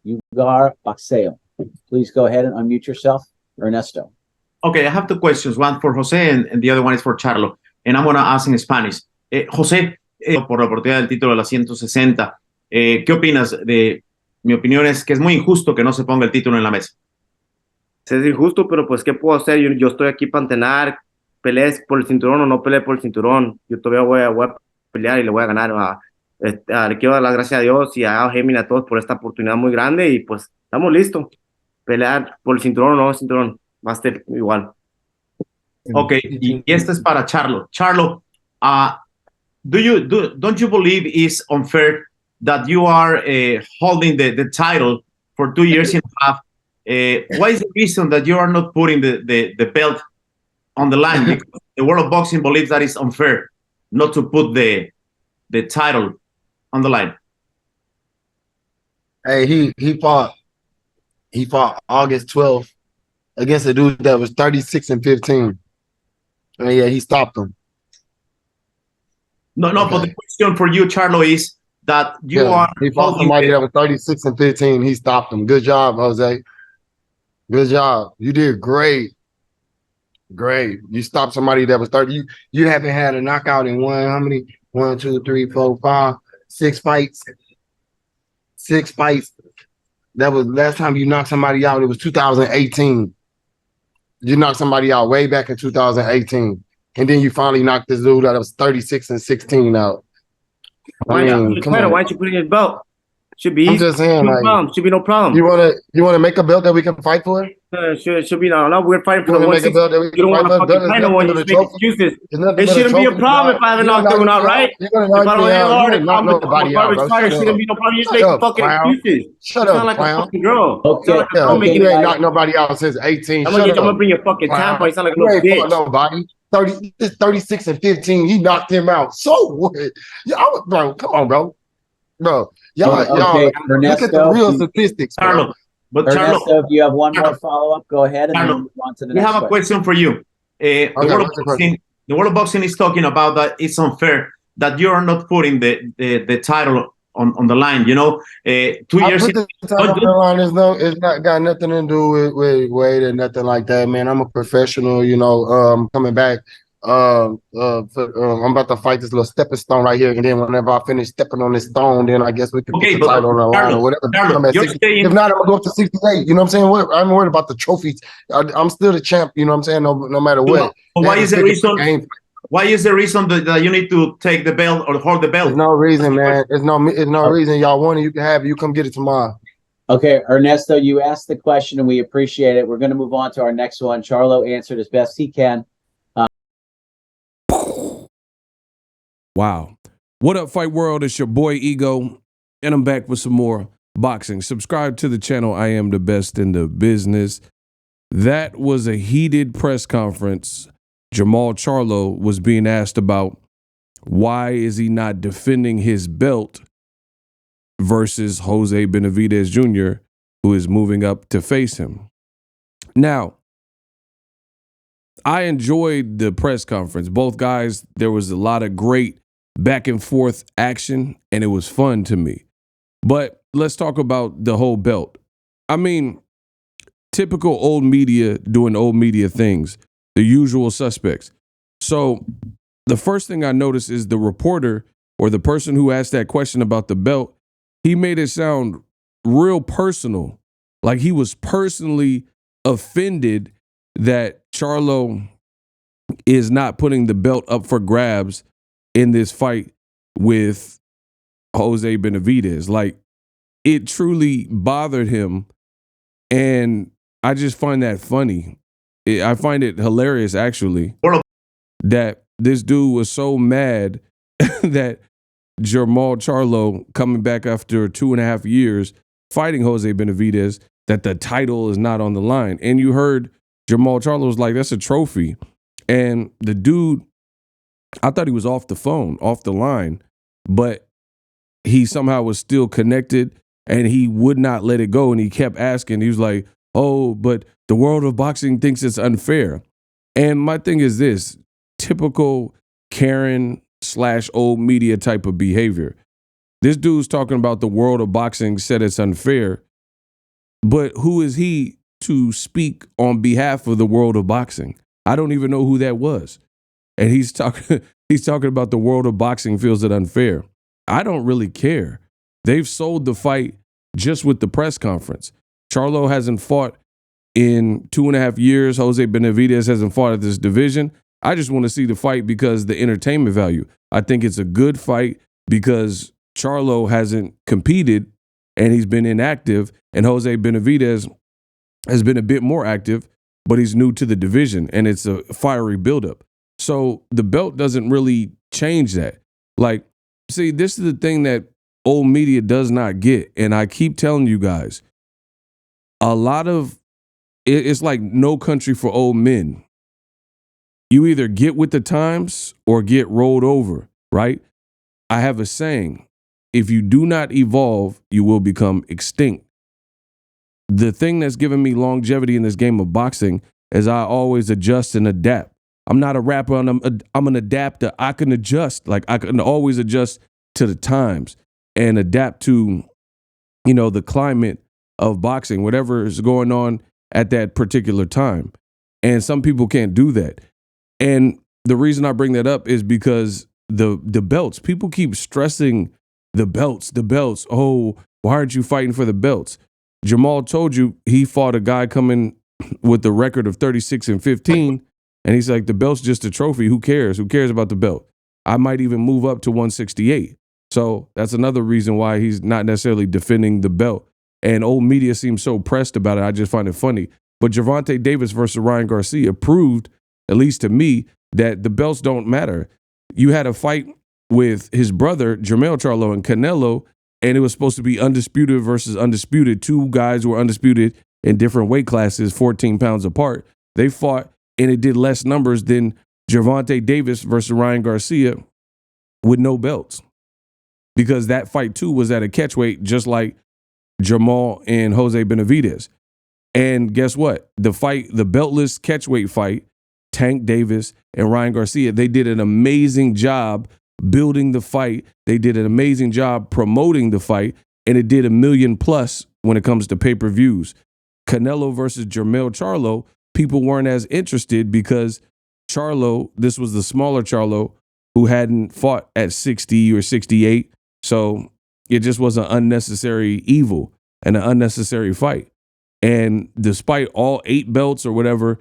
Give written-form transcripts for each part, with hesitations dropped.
Yugar Boxeo. Please go ahead and unmute yourself, Ernesto. Okay, I have two questions, one for Jose and the other one is for Charlo. And I'm going to ask in Spanish. Jose, por la oportunidad del título de la 160, ¿qué opinas de... Mi opinión es que es muy injusto que no se ponga el título en la mesa. Es injusto, pero pues, ¿qué puedo hacer? Yo estoy aquí para entrenar, pelees por el cinturón o no pelees por el cinturón. Yo todavía voy a pelear y le voy a ganar. Le quiero dar las gracias a Dios y a Gemini, a todos por esta oportunidad muy grande y pues estamos listos. Pelear por el cinturón o no el cinturón, va a ser igual. Okay, y esta es para Charlo. Charlo, don't you believe it's unfair that you are holding the title for 2 years and a half? What is the reason that you are not putting the belt on the line? Because the world of boxing believes that it's unfair not to put the title on the line. Hey, he fought August 12th against a dude that was 36-15. And yeah, he stopped him. No, okay. But the question for you, Charlo, is that he fought somebody that was 36-15. He stopped him. Good job, Jose. Good job. You did great. Great. You stopped somebody that was 30. You haven't had a knockout in how many? 1, 2, 3, 4, 5, 6 fights. 6 fights. That was last time you knocked somebody out. It was 2018. You knocked somebody out way back in 2018. And then you finally knocked this dude that was 36-16 out. Why don't you put in your belt? Should be easy. I'm just saying, should be no problem. You wanna make a belt that we can fight for? Should be no. We're fighting for the 160. You don't want to fucking fight no one. You make excuses. It shouldn't be a problem if I haven't knocked anyone out, right? If I don't have hard, if I'm a fighter, shouldn't be no problem. You just make fucking excuses. Shut up, like a fucking girl. Okay. You ain't knocked nobody out since 18. I'm gonna bring your fucking temper. You sound like a little bitch. Nobody. 36-15. He knocked him out. So what? Bro, come on, bro. Y'all, look at the real statistics. Charlo, but Ernesto, Charlo, if you have one more follow-up, go ahead and then move on to the next. We have a question for you. The world of boxing is talking about that it's unfair that you are not putting the title on the line. You know, 2 years. The title on the line it's not got nothing to do with weight or nothing like that, man. I'm a professional. You know, coming back. I'm about to fight this little stepping stone right here, and then whenever I finish stepping on this stone, then I guess we can put the title on the line or whatever. If not, I'm gonna go up to 68. You know what I'm saying? I'm worried about the trophies. I'm still the champ. You know what I'm saying? No matter what. Why is the reason? Why is the reason that you need to take the belt or hold the belt? There's no reason, man. There's no reason. Y'all want it, you can have it. You come get it tomorrow. Okay, Ernesto, you asked the question, and we appreciate it. We're going to move on to our next one. Charlo answered as best he can. Wow. What up, Fight World? It's your boy Ego, and I'm back with some more boxing. Subscribe to the channel. I am the best in the business. That was a heated press conference. Jermall Charlo was being asked about why is he not defending his belt versus Jose Benavidez Jr., who is moving up to face him. Now, I enjoyed the press conference. Both guys, there was a lot of great back and forth action, and it was fun to me. But let's talk about the whole belt. I mean, typical old media doing old media things, the usual suspects. So the first thing I noticed is the reporter or the person who asked that question about the belt, he made it sound real personal, like he was personally offended that Charlo is not putting the belt up for grabs in this fight with Jose Benavidez. Like, it truly bothered him, and I just find that funny. I find it hilarious, actually, that this dude was so mad that Jermall Charlo, coming back after 2.5 years fighting Jose Benavidez, that the title is not on the line. And you heard Jermall Charlo was like, that's a trophy. And the dude, I thought he was off the phone, off the line, but he somehow was still connected and he would not let it go. And he kept asking, he was like, oh, but the world of boxing thinks it's unfair. And my thing is this, typical Karen/old media type of behavior. This dude's talking about the world of boxing said it's unfair. But who is he to speak on behalf of the world of boxing? I don't even know who that was. And he's talking about the world of boxing feels it unfair. I don't really care. They've sold the fight just with the press conference. Charlo hasn't fought in 2.5 years. Jose Benavidez hasn't fought at this division. I just want to see the fight because the entertainment value. I think it's a good fight because Charlo hasn't competed and he's been inactive, and Jose Benavidez has been a bit more active, but he's new to the division, and it's a fiery buildup. So the belt doesn't really change that. Like, see, this is the thing that old media does not get, and I keep telling you guys, a lot of it's like No Country for Old Men. You either get with the times or get rolled over, right? I have a saying, if you do not evolve, you will become extinct. The thing that's given me longevity in this game of boxing is I always adjust and adapt. I'm not a rapper, I'm an adapter. I can adjust. Like, I can always adjust to the times and adapt to, you know, the climate of boxing, whatever is going on at that particular time. And some people can't do that. And the reason I bring that up is because the belts, people keep stressing the belts. Oh, why aren't you fighting for the belts? Jermall told you he fought a guy coming with the record of 36-15, and he's like, the belt's just a trophy. Who cares? Who cares about the belt? I might even move up to 168. So that's another reason why he's not necessarily defending the belt. And old media seems so pressed about it. I just find it funny. But Gervonta Davis versus Ryan Garcia proved, at least to me, that the belts don't matter. You had a fight with his brother, Jermall Charlo, and Canelo, and it was supposed to be undisputed versus undisputed. Two guys were undisputed in different weight classes, 14 pounds apart. They fought, and it did less numbers than Gervonta Davis versus Ryan Garcia with no belts. Because that fight, too, was at a catchweight, just like Jermall and Jose Benavidez. And guess what? The fight, the beltless catchweight fight, Tank Davis and Ryan Garcia, they did an amazing job building the fight. They did an amazing job promoting the fight, and it did 1 million plus when it comes to pay-per-views. Canelo versus Jermall Charlo, people weren't as interested because Charlo, this was the smaller Charlo who hadn't fought at 60 or 68. So it just was an unnecessary evil and an unnecessary fight. And despite all 8 belts or whatever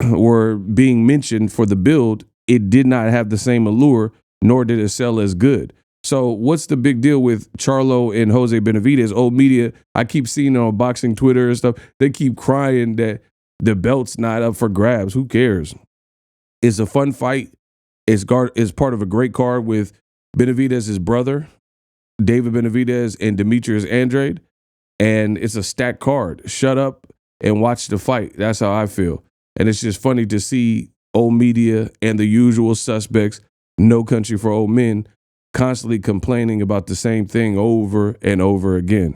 were being mentioned for the build, it did not have the same allure, nor did it sell as good. So what's the big deal with Charlo and Jose Benavidez? Old media, I keep seeing on boxing Twitter and stuff, they keep crying that the belt's not up for grabs. Who cares? It's a fun fight. It's part of a great card with Benavidez's brother, David Benavidez, and Demetrius Andrade. And it's a stacked card. Shut up and watch the fight. That's how I feel. And it's just funny to see old media and the usual suspects, No Country for Old Men, constantly complaining about the same thing over and over again.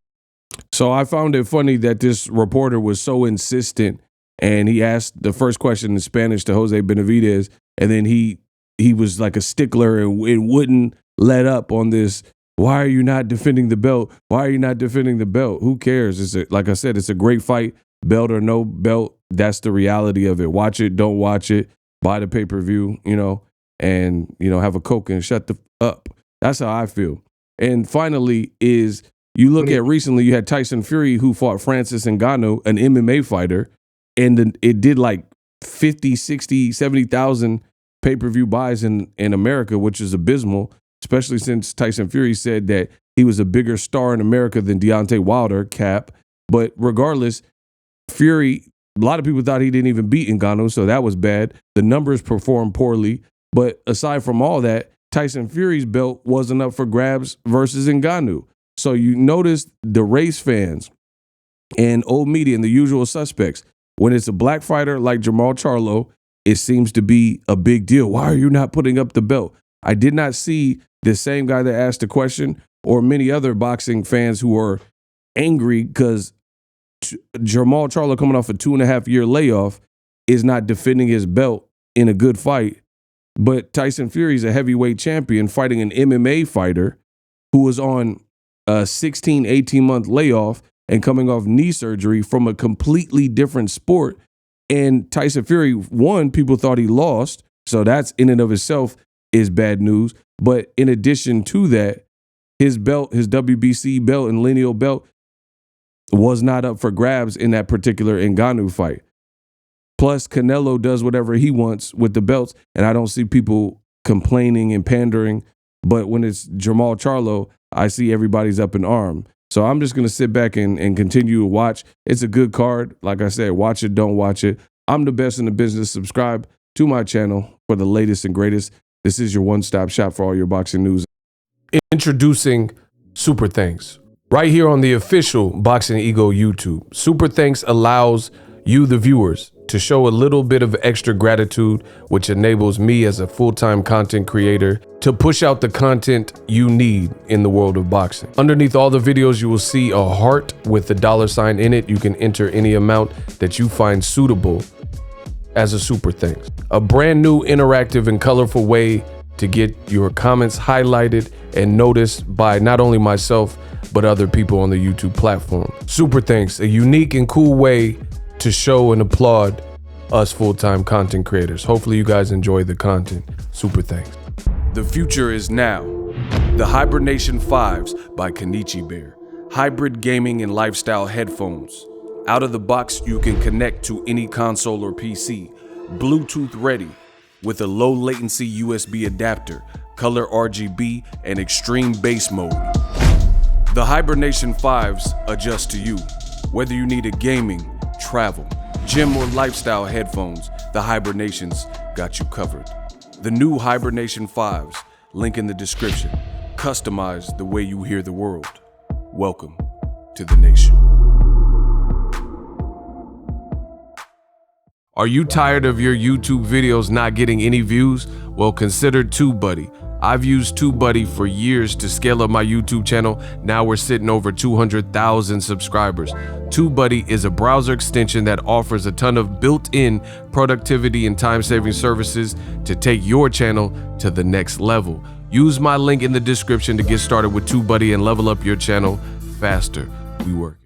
So I found it funny that this reporter was so insistent, and he asked the first question in Spanish to Jose Benavidez, and then he was like a stickler and wouldn't let up on this. Why are you not defending the belt? Why are you not defending the belt? Who cares? Like I said, it's a great fight, belt or no belt. That's the reality of it. Watch it, don't watch it, buy the pay-per-view, and, have a Coke and shut the up. That's how I feel. And finally is you look at recently, you had Tyson Fury who fought Francis Ngannou, an MMA fighter, and it did like 50, 60, 70,000 pay-per-view buys in America, which is abysmal, especially since Tyson Fury said that he was a bigger star in America than Deontay Wilder, cap. But regardless, Fury, a lot of people thought he didn't even beat Ngannou, so that was bad. The numbers performed poorly. But aside from all that, Tyson Fury's belt wasn't up for grabs versus Ngannou. So you notice the race fans and old media and the usual suspects, when it's a black fighter like Jermall Charlo, it seems to be a big deal. Why are you not putting up the belt? I did not see the same guy that asked the question or many other boxing fans who are angry because Jermall Charlo, coming off a 2.5-year layoff, is not defending his belt in a good fight. But Tyson Fury is a heavyweight champion fighting an MMA fighter who was on a 16, 18-month layoff and coming off knee surgery from a completely different sport. And Tyson Fury, one, people thought he lost. So that's in and of itself is bad news. But in addition to that, his belt, his WBC belt and lineal belt was not up for grabs in that particular Ngannou fight. Plus, Canelo does whatever he wants with the belts, and I don't see people complaining and pandering. But when it's Jermall Charlo, I see everybody's up in arms. So I'm just going to sit back and continue to watch. It's a good card. Like I said, watch it, don't watch it. I'm the best in the business. Subscribe to my channel for the latest and greatest. This is your one-stop shop for all your boxing news. Introducing Super Thanks. Right here on the official Boxingego YouTube. Super Thanks allows you, the viewers, to show a little bit of extra gratitude, which enables me as a full-time content creator to push out the content you need in the world of boxing. Underneath all the videos, you will see a heart with the $sign in it. You can enter any amount that you find suitable as a super thanks. A brand new interactive and colorful way to get your comments highlighted and noticed by not only myself, but other people on the YouTube platform. Super thanks, a unique and cool way to show and applaud us full-time content creators. Hopefully you guys enjoy the content. Super thanks. The future is now. The Hibernation 5s by Kenichi Bear. Hybrid gaming and lifestyle headphones. Out of the box, you can connect to any console or PC. Bluetooth ready with a low latency USB adapter, color RGB, and extreme bass mode. The Hibernation 5s adjust to you. Whether you need a gaming, travel, gym, or lifestyle headphones, the Hibernations got you covered. The new Hibernation 5s, link in the description. Customize the way you hear the world. Welcome to the nation. Are you tired of your YouTube videos not getting any views? Well, consider TubeBuddy. I've used TubeBuddy for years to scale up my YouTube channel. Now we're sitting over 200,000 subscribers. TubeBuddy is a browser extension that offers a ton of built-in productivity and time-saving services to take your channel to the next level. Use my link in the description to get started with TubeBuddy and level up your channel faster. We work.